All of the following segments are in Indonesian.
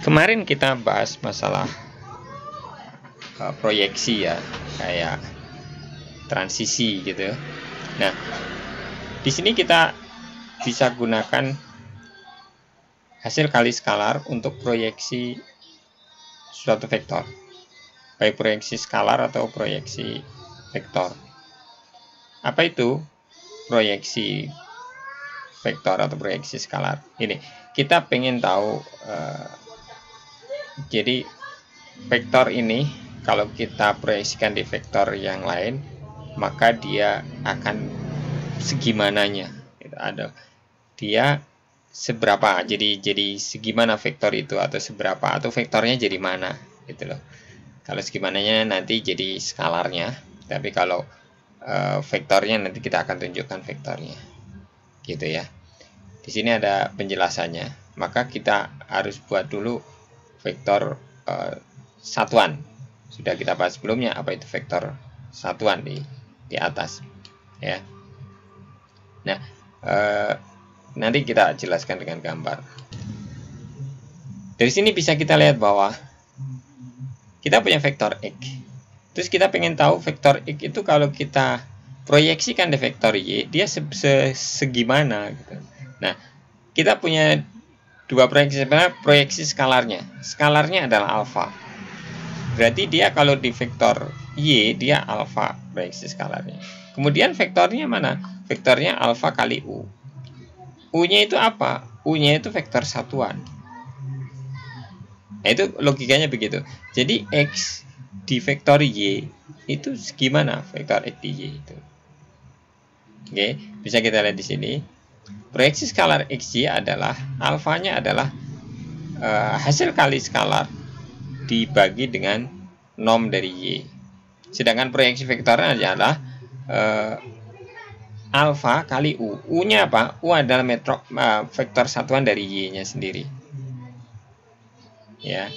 Kemarin kita bahas masalah proyeksi ya, kayak transisi gitu. Nah, di sini kita bisa gunakan hasil kali skalar untuk proyeksi suatu vektor, baik proyeksi skalar atau proyeksi vektor. Apa itu proyeksi vektor atau proyeksi skalar? Ini kita pengen tahu. Jadi vektor ini kalau kita proyeksikan di vektor yang lain, maka dia akan segimananya. Ada dia seberapa, jadi segimana vektor itu, atau seberapa, atau vektornya jadi mana gitu loh. Kalau segimananya nanti jadi skalarnya, tapi kalau vektornya nanti kita akan tunjukkan vektornya gitu ya. Di sini ada penjelasannya, maka kita harus buat dulu vektor satuan. Sudah kita bahas sebelumnya apa itu vektor satuan di atas ya. Nah, nanti kita jelaskan dengan gambar. Dari sini bisa kita lihat bahwa kita punya vektor X. Terus kita pengen tahu vektor X itu kalau kita proyeksikan di vektor Y, dia segimana gitu. Nah, kita punya dua proyeksi, sebenarnya proyeksi skalarnya. Skalarnya adalah alfa. Berarti dia kalau di vektor Y, dia alfa proyeksi skalarnya. Kemudian vektornya mana? Vektornya alfa kali U. U-nya itu apa? U-nya itu vektor satuan. Nah, itu logikanya begitu. Jadi X di vektor Y itu gimana vektor X di Y itu? Oke, bisa kita lihat di sini. Proyeksi skalar XY adalah alfanya adalah hasil kali skalar dibagi dengan norm dari Y. Sedangkan proyeksi vektornya adalah alfa kali U. U-nya apa? U adalah vektor satuan dari Y-nya sendiri. Ya,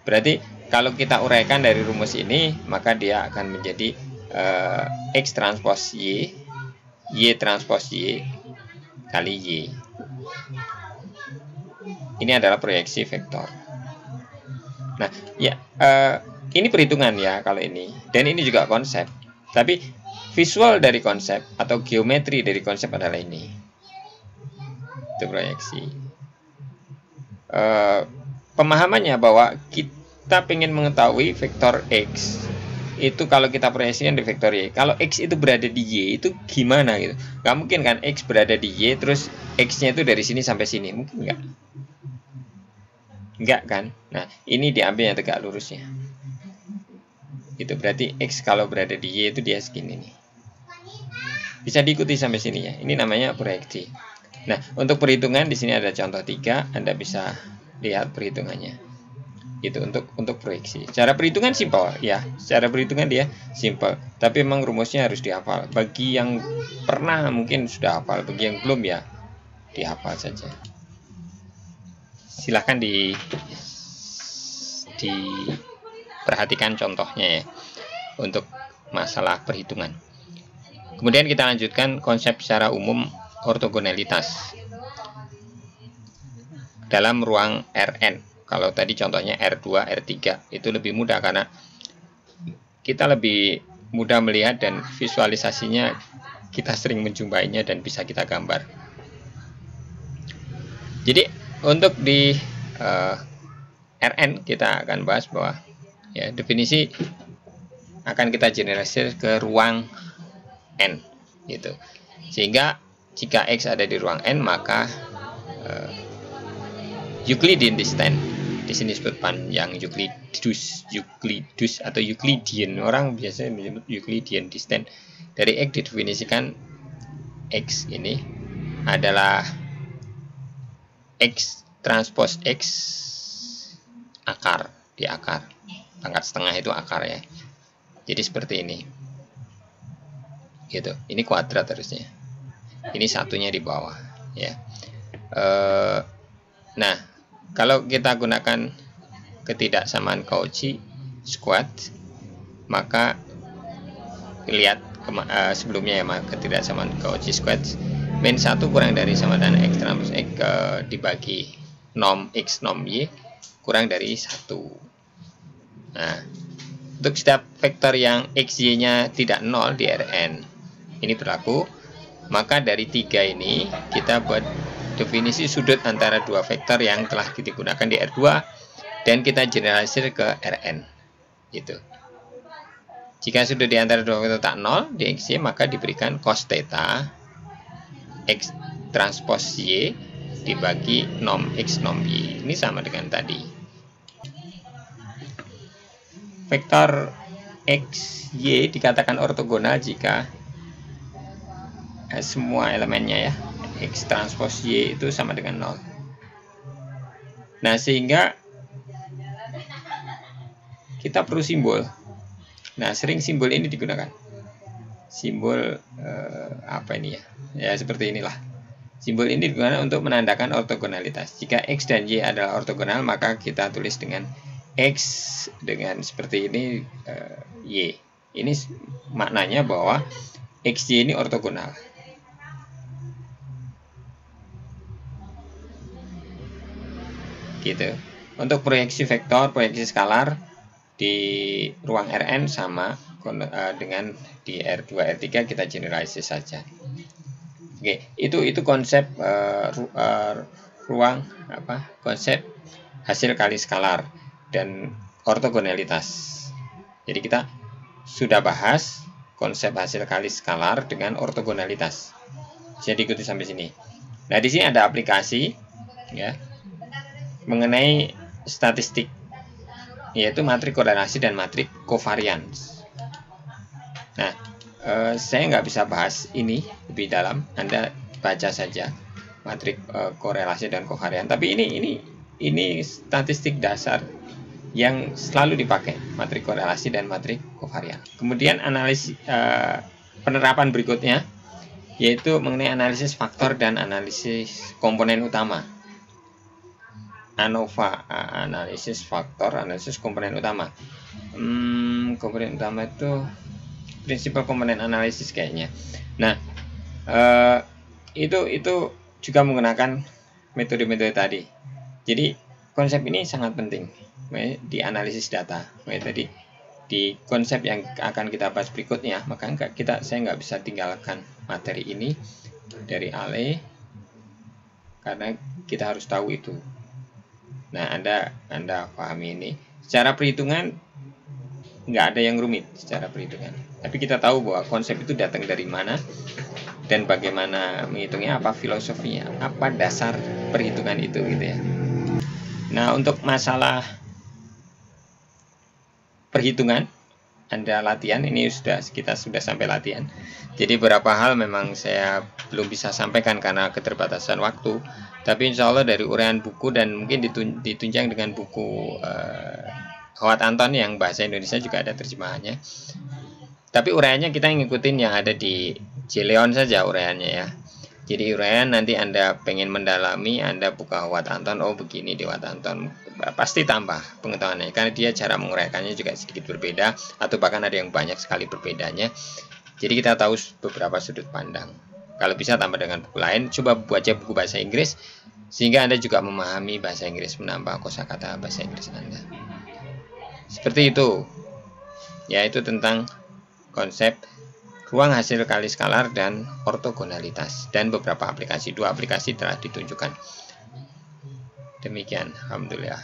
berarti kalau kita uraikan dari rumus ini, maka dia akan menjadi X transpos Y, Y transpos Y kali Y. Ini adalah proyeksi vektor. Nah, ya ini perhitungan ya kalau ini, dan ini juga konsep. Tapi visual dari konsep atau geometri dari konsep adalah ini. Itu proyeksi. Pemahamannya bahwa kita ingin mengetahui vektor X itu kalau kita proyeksikan di vektor Y, kalau X itu berada di Y itu gimana gitu. Gak mungkin kan X berada di Y terus X-nya itu dari sini sampai sini, mungkin nggak? Enggak kan? Nah, ini diambil yang tegak lurusnya. Itu berarti X kalau berada di Y itu dia segini nih. Bisa diikuti sampai sini ya. Ini namanya proyeksi. Nah, untuk perhitungan di sini ada contoh 3, Anda bisa lihat perhitungannya. Itu untuk proyeksi. Cara perhitungan simpel ya. Cara perhitungan dia simpel, tapi memang rumusnya harus dihafal. Bagi yang pernah mungkin sudah hafal, bagi yang belum ya dihafal saja. Silahkan diperhatikan contohnya ya untuk masalah perhitungan. Kemudian kita lanjutkan konsep secara umum ortogonalitas dalam ruang Rn. Kalau tadi contohnya R2, R3 itu lebih mudah karena kita lebih mudah melihat dan visualisasinya, kita sering menjumpainya dan bisa kita gambar. Jadi untuk di Rn kita akan bahas bahwa ya definisi akan kita generalisir ke ruang N gitu. Sehingga jika X ada di ruang N, maka Euclidean distance, di sini disebut panjang Euclidus atau Euclidean. Orang biasanya menyebut Euclidean distance. Dari X didefinisikan X ini adalah X transpos X akar, di akar. Pangkat setengah itu akar ya. Jadi seperti ini. Gitu. Ini kuadrat harusnya. Ini satunya di bawah ya. Nah, kalau kita gunakan ketidaksamaan Cauchy squared, maka lihat sebelumnya ya, ketidaksamaan Cauchy squared min 1 kurang dari sama dengan X transpos X dibagi norm X norm Y kurang dari 1. Nah, untuk setiap vektor yang XY-nya tidak 0 di Rn, ini berlaku, maka dari 3 ini kita buat definisi sudut antara dua vektor yang telah digunakan di R2 dan kita generalisir ke Rn. Gitu. Jika sudut di antara dua vektor tak 0 di XY, maka diberikan cos theta X transpos Y dibagi norm X norm Y. Ini sama dengan tadi. Vektor XY dikatakan ortogonal jika semua elemennya ya, X transpos Y itu sama dengan 0. Nah, sehingga kita perlu simbol. Nah, sering simbol ini digunakan. Simbol apa ini ya? Ya, seperti inilah. Simbol ini digunakan untuk menandakan ortogonalitas. Jika X dan Y adalah ortogonal, maka kita tulis dengan X dengan seperti ini, Y. Ini maknanya bahwa XY ini ortogonal. Gitu. Untuk proyeksi vektor, proyeksi skalar di ruang Rn sama dengan di R2, R3 kita generalisasi saja. Oke, itu konsep ruang konsep hasil kali skalar dan ortogonalitas. Jadi kita sudah bahas konsep hasil kali skalar dengan ortogonalitas. Bisa diikuti sampai sini. Nah, di sini ada aplikasi ya mengenai statistik, yaitu matrik korelasi dan matrik covariance. Nah, saya nggak bisa bahas ini lebih dalam, Anda baca saja matrik korelasi dan covariance. Tapi ini statistik dasar yang selalu dipakai, matrik korelasi dan matrik covariance. Kemudian analisis penerapan berikutnya yaitu mengenai analisis faktor dan analisis komponen utama. ANOVA, analisis faktor, analisis komponen utama. Komponen utama itu prinsipal komponen analisis kayaknya. Nah, itu juga menggunakan metode-metode tadi. Jadi konsep ini sangat penting di analisis data. Tadi di konsep yang akan kita bahas berikutnya, maka saya nggak bisa tinggalkan materi ini dari Ale karena kita harus tahu itu. Nah, Anda pahami ini. Secara perhitungan nggak ada yang rumit secara perhitungan. Tapi kita tahu bahwa konsep itu datang dari mana dan bagaimana menghitungnya, apa filosofinya, apa dasar perhitungan itu gitu ya. Nah, untuk masalah perhitungan Anda latihan, ini kita sudah sampai latihan. Jadi beberapa hal memang saya belum bisa sampaikan karena keterbatasan waktu. Tapi insya Allah dari uraian buku dan mungkin ditunjang dengan buku Howard Anton yang bahasa Indonesia juga ada terjemahannya. Tapi uraiannya kita ngikutin yang ada di Jeleon saja uraiannya ya. Jadi uraian nanti Anda pengen mendalami, Anda buka Howard Anton, oh begini di Howard Anton, pasti tambah pengetahuannya karena dia cara menguraikannya juga sedikit berbeda atau bahkan ada yang banyak sekali berbedanya. Jadi kita tahu beberapa sudut pandang. Kalau bisa tambah dengan buku lain, coba baca buku bahasa Inggris sehingga Anda juga memahami bahasa Inggris, menambah kosakata bahasa Inggris Anda. Seperti itu. Yaitu tentang konsep ruang hasil kali skalar dan ortogonalitas dan beberapa aplikasi. 2 aplikasi telah ditunjukkan. Demikian, alhamdulillah.